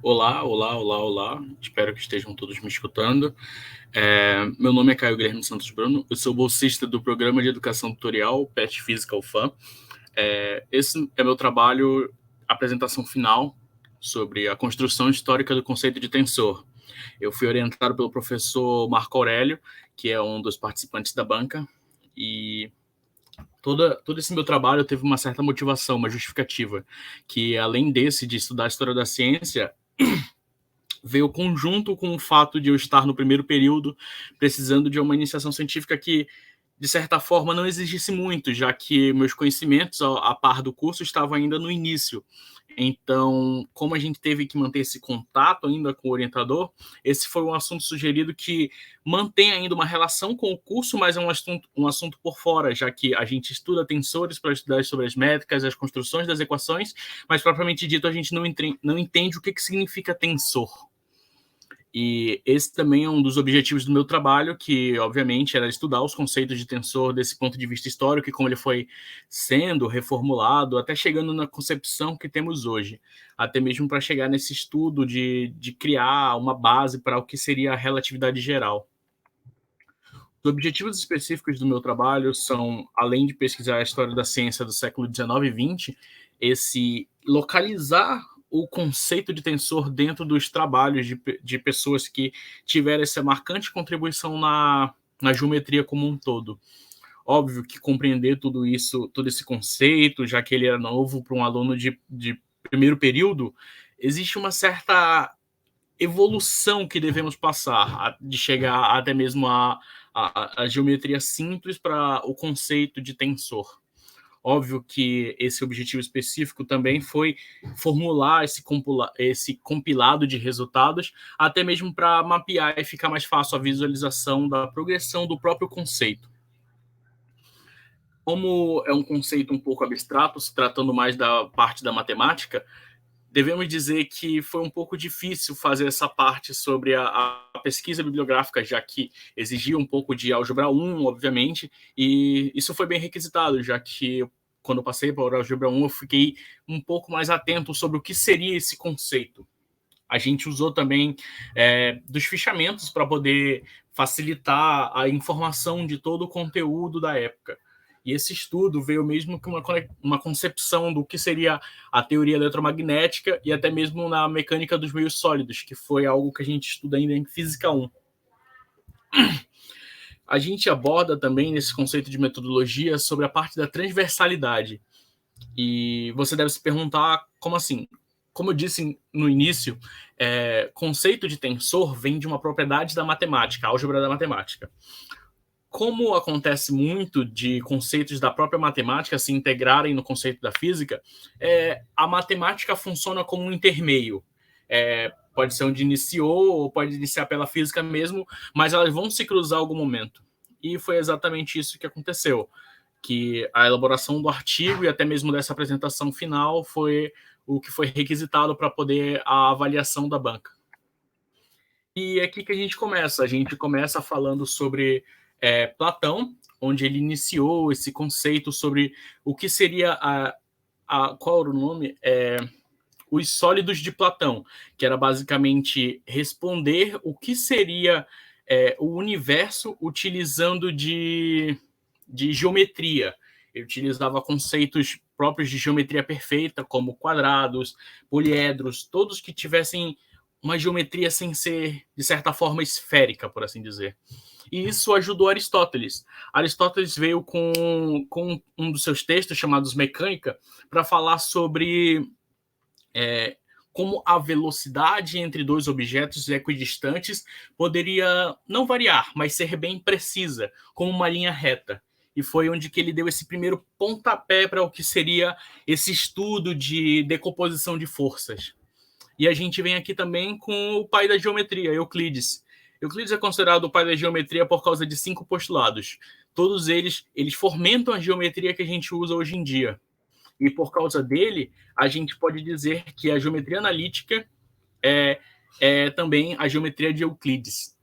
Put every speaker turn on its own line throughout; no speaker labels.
Olá, olá, olá, olá. Espero que estejam todos me escutando. Meu nome é Caio Guilherme Santos Bruno. Eu sou bolsista do Programa de Educação Tutorial PET Physical FAM. Esse é meu trabalho, apresentação final sobre a construção histórica do conceito de tensor. Eu fui orientado pelo professor Marco Aurélio, que é um dos participantes da banca, e todo esse meu trabalho teve uma certa motivação, uma justificativa, que além de estudar a história da ciência, veio conjunto com o fato de eu estar no primeiro período precisando de uma iniciação científica que, de certa forma, não exigisse muito, já que meus conhecimentos, a par do curso, estavam ainda no início. Então, como a gente teve que manter esse contato ainda com o orientador, esse foi um assunto sugerido que mantém ainda uma relação com o curso, mas é um assunto por fora, já que a gente estuda tensores para estudar sobre as métricas, as construções das equações, mas propriamente dito a gente não entende o que significa tensor. E esse também é um dos objetivos do meu trabalho, que obviamente era estudar os conceitos de tensor desse ponto de vista histórico e como ele foi sendo reformulado, até chegando na concepção que temos hoje, até mesmo para chegar nesse estudo de criar uma base para o que seria a relatividade geral. Os objetivos específicos do meu trabalho são, além de pesquisar a história da ciência do século XIX e XX, esse localizar o conceito de tensor dentro dos trabalhos de pessoas que tiveram essa marcante contribuição na geometria como um todo. Óbvio que compreender tudo isso, todo esse conceito, já que ele era novo para um aluno de primeiro período, existe uma certa evolução que devemos passar, de chegar até mesmo a geometria simples para o conceito de tensor. Óbvio que esse objetivo específico também foi formular esse compilado de resultados, até mesmo para mapear e ficar mais fácil a visualização da progressão do próprio conceito. Como é um conceito um pouco abstrato, se tratando mais da parte da matemática, devemos dizer que foi um pouco difícil fazer essa parte sobre a pesquisa bibliográfica, já que exigia um pouco de álgebra 1, obviamente, e isso foi bem requisitado, já que quando eu passei para a álgebra 1, eu fiquei um pouco mais atento sobre o que seria esse conceito. A gente usou também dos fichamentos para poder facilitar a informação de todo o conteúdo da época. E esse estudo veio mesmo com uma concepção do que seria a teoria eletromagnética e até mesmo na mecânica dos meios sólidos, que foi algo que a gente estuda ainda em Física 1. A gente aborda também nesse conceito de metodologia sobre a parte da transversalidade. E você deve se perguntar como assim? Como eu disse no início, conceito de tensor vem de uma propriedade da matemática, a álgebra da matemática. Como acontece muito de conceitos da própria matemática se integrarem no conceito da física, a matemática funciona como um intermeio. Pode ser onde iniciou, ou pode iniciar pela física mesmo, mas elas vão se cruzar em algum momento. E foi exatamente isso que aconteceu, que a elaboração do artigo e até mesmo dessa apresentação final foi o que foi requisitado para poder a avaliação da banca. E é aqui que a gente começa. A gente começa falando sobre Platão, onde ele iniciou esse conceito sobre o que seria qual era o nome? Os sólidos de Platão, que era basicamente responder o que seria o universo utilizando de geometria. Ele utilizava conceitos próprios de geometria perfeita, como quadrados, poliedros, todos que tivessem uma geometria sem ser, de certa forma, esférica, por assim dizer. E isso ajudou Aristóteles. Aristóteles veio com um dos seus textos, chamados Mecânica, para falar sobre como a velocidade entre dois objetos equidistantes poderia não variar, mas ser bem precisa, como uma linha reta. E foi onde que ele deu esse primeiro pontapé para o que seria esse estudo de decomposição de forças. E a gente vem aqui também com o pai da geometria, Euclides. Euclides é considerado o pai da geometria por causa de 5 postulados. Todos eles fomentam a geometria que a gente usa hoje em dia. E por causa dele, a gente pode dizer que a geometria analítica é também a geometria de Euclides.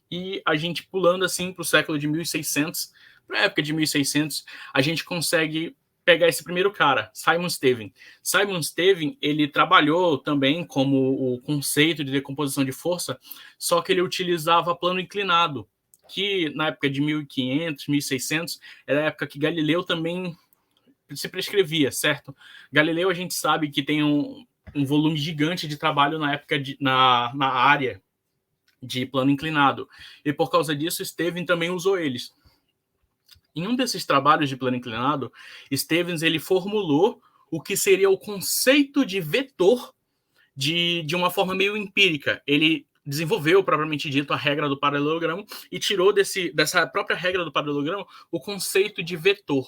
E a gente pulando assim para o século de 1600, para a época de 1600, a gente consegue pegar esse primeiro cara, Simon Stevin. Simon Stevin, ele trabalhou também como o conceito de decomposição de força, só que ele utilizava plano inclinado, que na época de 1500, 1600, era a época que Galileu também se prescrevia, certo? Galileu, a gente sabe que tem um volume gigante de trabalho na época na área de plano inclinado. E por causa disso, Stevin também usou eles. Em um desses trabalhos de plano inclinado, Stevens ele formulou o que seria o conceito de vetor de uma forma meio empírica. Ele desenvolveu, propriamente dito, a regra do paralelogramo e tirou dessa própria regra do paralelogramo o conceito de vetor.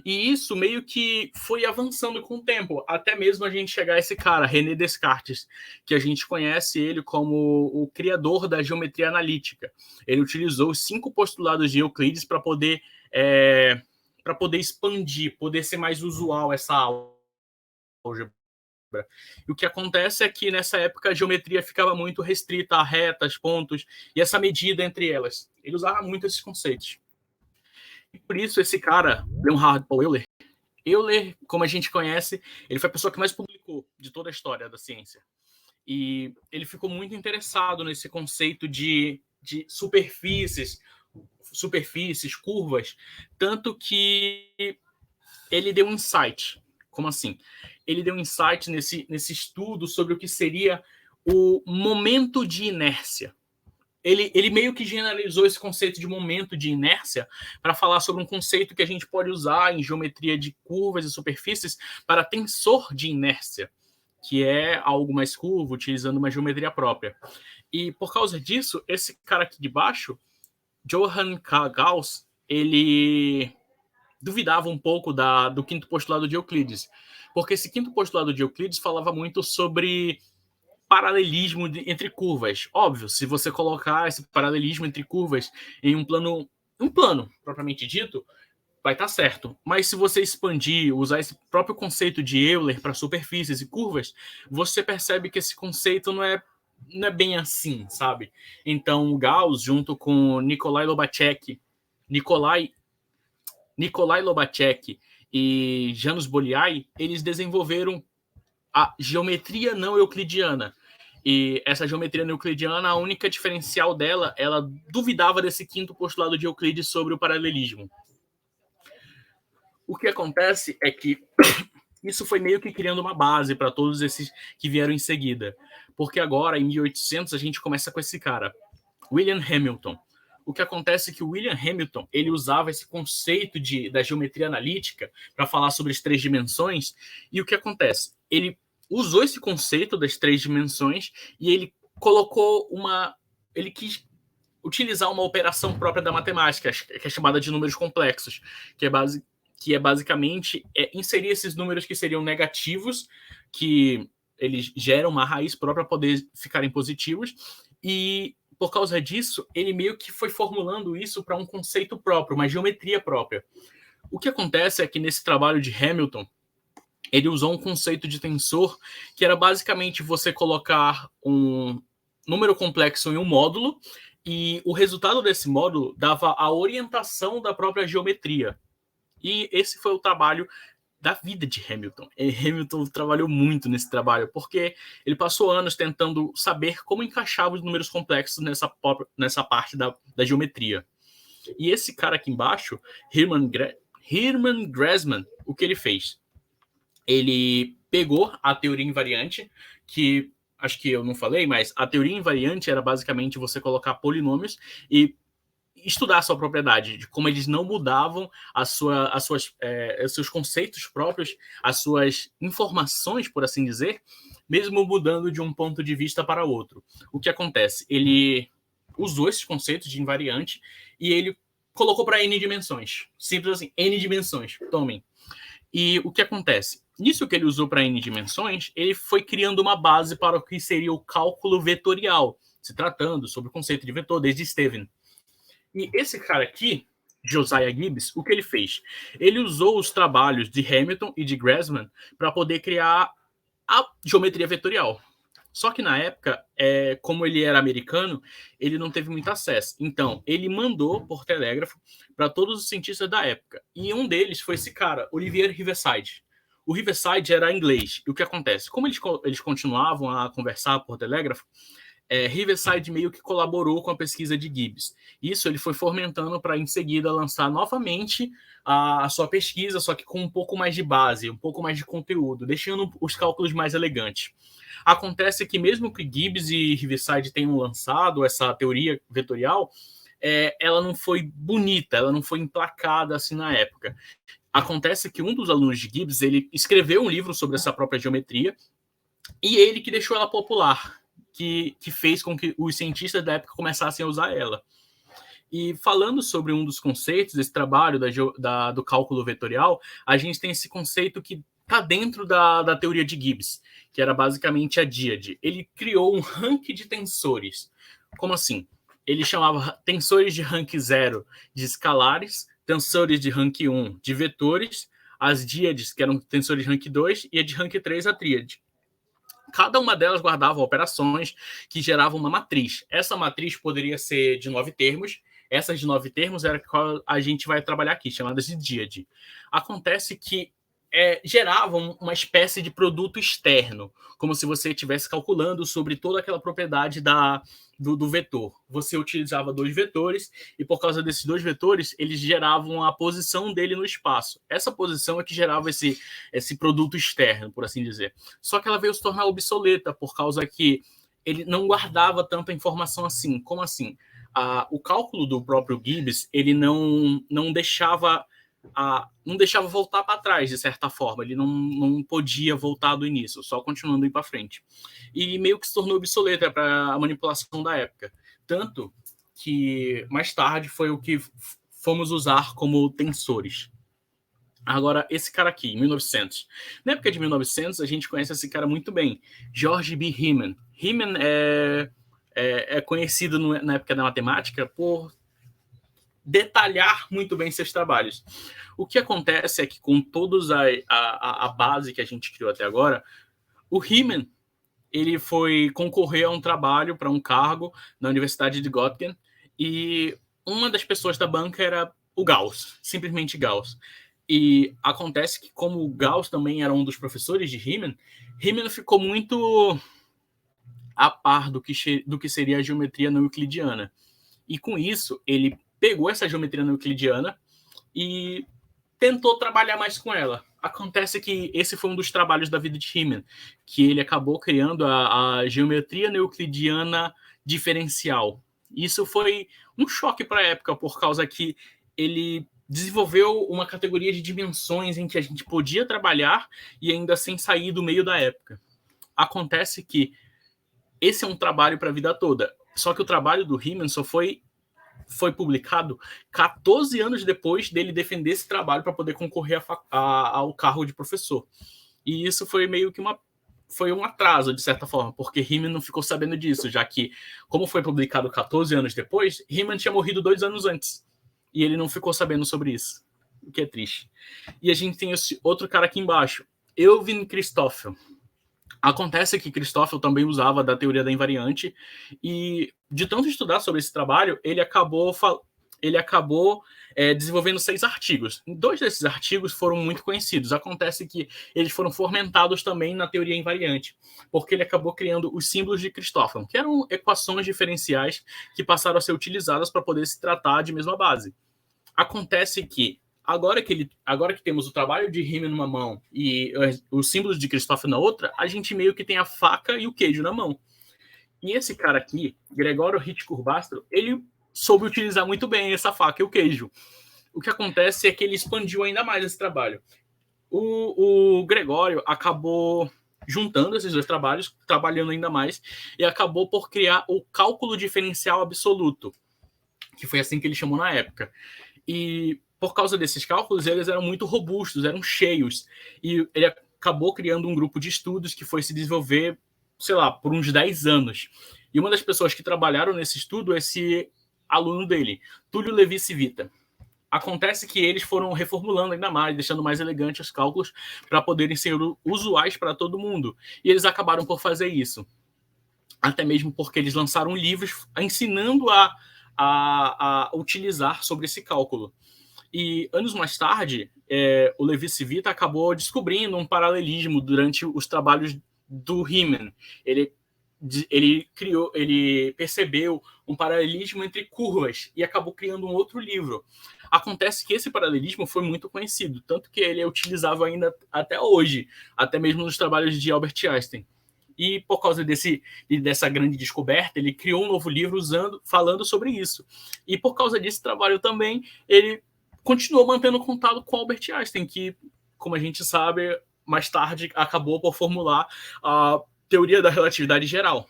E isso meio que foi avançando com o tempo, até mesmo a gente chegar a esse cara, René Descartes, que a gente conhece ele como o criador da geometria analítica. Ele utilizou os 5 postulados de Euclides para poder expandir, poder ser mais usual essa álgebra. E o que acontece é que nessa época a geometria ficava muito restrita a retas, pontos e essa medida entre elas. Ele usava muito esses conceitos. E por isso esse cara, Leonhard Paul Euler, como a gente conhece, ele foi a pessoa que mais publicou de toda a história da ciência. E ele ficou muito interessado nesse conceito de superfícies, curvas, tanto que ele deu um insight. Como assim? Ele deu um insight nesse estudo sobre o que seria o momento de inércia. Ele meio que generalizou esse conceito de momento de inércia para falar sobre um conceito que a gente pode usar em geometria de curvas e superfícies para tensor de inércia, que é algo mais curvo, utilizando uma geometria própria. E por causa disso, esse cara aqui de baixo, Johann K. Gauss, ele duvidava um pouco do quinto postulado de Euclides, porque esse quinto postulado de Euclides falava muito sobre paralelismo entre curvas. Óbvio, se você colocar esse paralelismo entre curvas em um plano propriamente dito, vai estar certo. Mas se você expandir, usar esse próprio conceito de Euler para superfícies e curvas, você percebe que esse conceito não é bem assim, sabe? Então, Gauss, junto com Nikolai Lobachevsky e Janusz Bolyai, eles desenvolveram a geometria não euclidiana. E essa geometria não euclidiana, a única diferencial dela, ela duvidava desse quinto postulado de Euclides sobre o paralelismo. O que acontece é que isso foi meio que criando uma base para todos esses que vieram em seguida. Porque agora, em 1800, a gente começa com esse cara, William Hamilton. O que acontece é que o William Hamilton, ele usava esse conceito da geometria analítica para falar sobre as 3 dimensões. E o que acontece? Ele usou esse conceito das 3 dimensões e ele ele quis utilizar uma operação própria da matemática, que é chamada de números complexos, que é basicamente inserir esses números que seriam negativos, que eles geram uma raiz própria para poder ficarem positivos, e por causa disso, ele meio que foi formulando isso para um conceito próprio, uma geometria própria. O que acontece é que nesse trabalho de Hamilton, ele usou um conceito de tensor que era basicamente você colocar um número complexo em um módulo e o resultado desse módulo dava a orientação da própria geometria. E esse foi o trabalho da vida de Hamilton. E Hamilton trabalhou muito nesse trabalho, porque ele passou anos tentando saber como encaixava os números complexos nessa parte da geometria. E esse cara aqui embaixo, Hermann Grassmann, o que ele fez? Ele pegou a teoria invariante, que acho que eu não falei, mas a teoria invariante era basicamente você colocar polinômios e estudar a sua propriedade, de como eles não mudavam os seus conceitos próprios, as suas informações, por assim dizer, mesmo mudando de um ponto de vista para outro. O que acontece? Ele usou esses conceitos de invariante e ele colocou para N dimensões. Simples assim, N dimensões. Tomem. E o que acontece? Nisso que ele usou para N dimensões, ele foi criando uma base para o que seria o cálculo vetorial, se tratando sobre o conceito de vetor desde Stevin. E esse cara aqui, Josiah Gibbs, o que ele fez? Ele usou os trabalhos de Hamilton e de Grassmann para poder criar a geometria vetorial. Só que na época, como ele era americano, ele não teve muito acesso. Então, ele mandou por telégrafo para todos os cientistas da época. E um deles foi esse cara, Olivier Riverside. O Riverside era inglês. E o que acontece? Como eles continuavam a conversar por telégrafo, Riverside meio que colaborou com a pesquisa de Gibbs. Isso ele foi fomentando para, em seguida, lançar novamente a sua pesquisa, só que com um pouco mais de base, um pouco mais de conteúdo, deixando os cálculos mais elegantes. Acontece que mesmo que Gibbs e Riverside tenham lançado essa teoria vetorial, ela não foi bonita, ela não foi emplacada assim na época. Acontece que um dos alunos de Gibbs, ele escreveu um livro sobre essa própria geometria, e ele que deixou ela popular, que fez com que os cientistas da época começassem a usar ela. E falando sobre um dos conceitos desse trabalho do cálculo vetorial, a gente tem esse conceito que está dentro da teoria de Gibbs, que era basicamente a díade. Ele criou um ranking de tensores. Como assim? Ele chamava tensores de rank 0 de escalares, tensores de rank 1 de vetores, as díades, que eram tensores de rank 2, e a de rank 3, a tríade. Cada uma delas guardava operações que geravam uma matriz. Essa matriz poderia ser de 9 termos. Essas de 9 termos era qual a gente vai trabalhar aqui, chamadas de díade. Acontece que geravam uma espécie de produto externo, como se você estivesse calculando sobre toda aquela propriedade do vetor. Você utilizava 2 vetores e, por causa desses 2 vetores, eles geravam a posição dele no espaço. Essa posição é que gerava esse produto externo, por assim dizer. Só que ela veio se tornar obsoleta por causa que ele não guardava tanta informação assim. Como assim? O cálculo do próprio Gibbs, ele não deixava voltar para trás, de certa forma. Ele não podia voltar do início, só continuando ir para frente. E meio que se tornou obsoleta para a manipulação da época. Tanto que mais tarde foi o que fomos usar como tensores. Agora, esse cara aqui, em 1900. Na época de 1900, a gente conhece esse cara muito bem, George B. Riemann. Riemann é conhecido na época da matemática por detalhar muito bem seus trabalhos. O que acontece é que, com toda a base que a gente criou até agora, o Riemann ele foi concorrer a um trabalho para um cargo na Universidade de Göttingen, e uma das pessoas da banca era o Gauss, simplesmente Gauss. E acontece que, como o Gauss também era um dos professores de Riemann, Riemann ficou muito a par do que seria a geometria não euclidiana. E com isso, ele pegou essa geometria não euclidiana e tentou trabalhar mais com ela. Acontece que esse foi um dos trabalhos da vida de Riemann, que ele acabou criando a geometria não euclidiana diferencial. Isso foi um choque para a época, por causa que ele desenvolveu uma categoria de dimensões em que a gente podia trabalhar e ainda sem sair do meio da época. Acontece que esse é um trabalho para a vida toda. Só que o trabalho do Riemann só foi publicado 14 anos depois dele defender esse trabalho para poder concorrer ao cargo de professor. E isso foi meio que foi um atraso, de certa forma, porque Riemann não ficou sabendo disso, já que, como foi publicado 14 anos depois, Riemann tinha morrido 2 anos antes. E ele não ficou sabendo sobre isso, o que é triste. E a gente tem esse outro cara aqui embaixo, Erwin Christoffel. Acontece que Christoffel também usava da teoria da invariante, e de tanto estudar sobre esse trabalho, ele acabou desenvolvendo 6 artigos. 2 desses artigos foram muito conhecidos. Acontece que eles foram fomentados também na teoria invariante, porque ele acabou criando os símbolos de Christoffel, que eram equações diferenciais que passaram a ser utilizadas para poder se tratar de mesma base. Acontece que agora que temos o trabalho de Riemann numa mão e os símbolos de Christoffel na outra, a gente meio que tem a faca e o queijo na mão. E esse cara aqui, Gregório Ritz-Kurbastro, ele soube utilizar muito bem essa faca e o queijo. O que acontece é que ele expandiu ainda mais esse trabalho. O Gregório acabou juntando esses 2 trabalhos, trabalhando ainda mais, e acabou por criar o cálculo diferencial absoluto, que foi assim que ele chamou na época. E por causa desses cálculos, eles eram muito robustos, eram cheios. E ele acabou criando um grupo de estudos que foi se desenvolver, sei lá, por uns 10 anos. E uma das pessoas que trabalharam nesse estudo é esse aluno dele, Túlio Levi-Civita. Acontece que eles foram reformulando ainda mais, deixando mais elegantes os cálculos para poderem ser usuais para todo mundo. E eles acabaram por fazer isso. até mesmo porque eles lançaram livros ensinando a utilizar sobre esse cálculo. E anos mais tarde, o Levi Civita acabou descobrindo um paralelismo durante os trabalhos do Riemann. Ele percebeu um paralelismo entre curvas e acabou criando um outro livro. Acontece que esse paralelismo foi muito conhecido, tanto que ele é utilizado ainda até hoje, até mesmo nos trabalhos de Albert Einstein. E por causa dessa grande descoberta, ele criou um novo livro falando sobre isso. E por causa desse trabalho também, ele continuou mantendo contato com Albert Einstein, que, como a gente sabe, mais tarde acabou por formular a teoria da relatividade geral.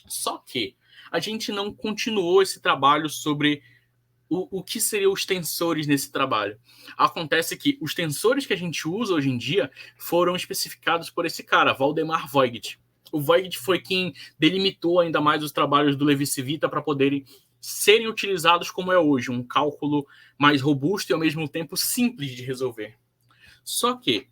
Só que a gente não continuou esse trabalho sobre o que seriam os tensores nesse trabalho. Acontece que os tensores que a gente usa hoje em dia foram especificados por esse cara, Valdemar Voigt. O Voigt foi quem delimitou ainda mais os trabalhos do Levi Civita para poderem serem utilizados como é hoje, um cálculo mais robusto e ao mesmo tempo simples de resolver. Só que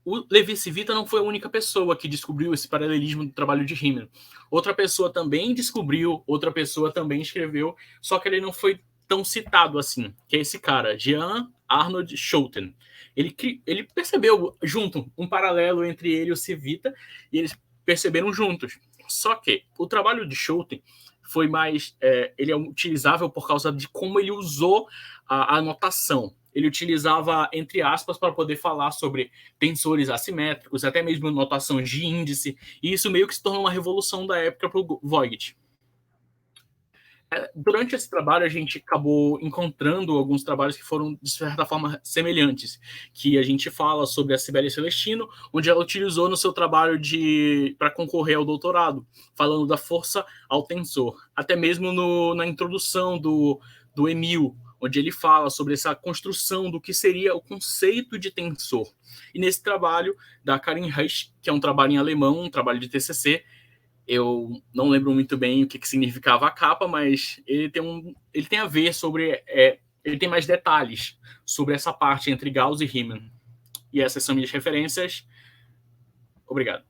o Levi Civita não foi a única pessoa que descobriu esse paralelismo do trabalho de Riemann. Outra pessoa também descobriu, outra pessoa também escreveu, só que ele não foi tão citado assim, que é esse cara, Jean Arnold Schouten. Ele percebeu junto um paralelo entre ele e o Civita, e eles perceberam juntos. Só que o trabalho de Schouten foi mais... ele é utilizável por causa de como ele usou a notação. Ele utilizava, entre aspas, para poder falar sobre tensores assimétricos, até mesmo notação de índice, e isso meio que se tornou uma revolução da época para o Voigt. Durante esse trabalho, a gente acabou encontrando alguns trabalhos que foram, de certa forma, semelhantes, que a gente fala sobre a Sibeli Celestino, onde ela utilizou no seu trabalho para concorrer ao doutorado, falando da força ao tensor. Até mesmo na introdução do Emil, onde ele fala sobre essa construção do que seria o conceito de tensor. E nesse trabalho da Karin Reisch, que é um trabalho em alemão, um trabalho de TCC, eu não lembro muito bem o que significava a capa, mas ele tem a ver sobre... ele tem mais detalhes sobre essa parte entre Gauss e Riemann. E essas são minhas referências. Obrigado.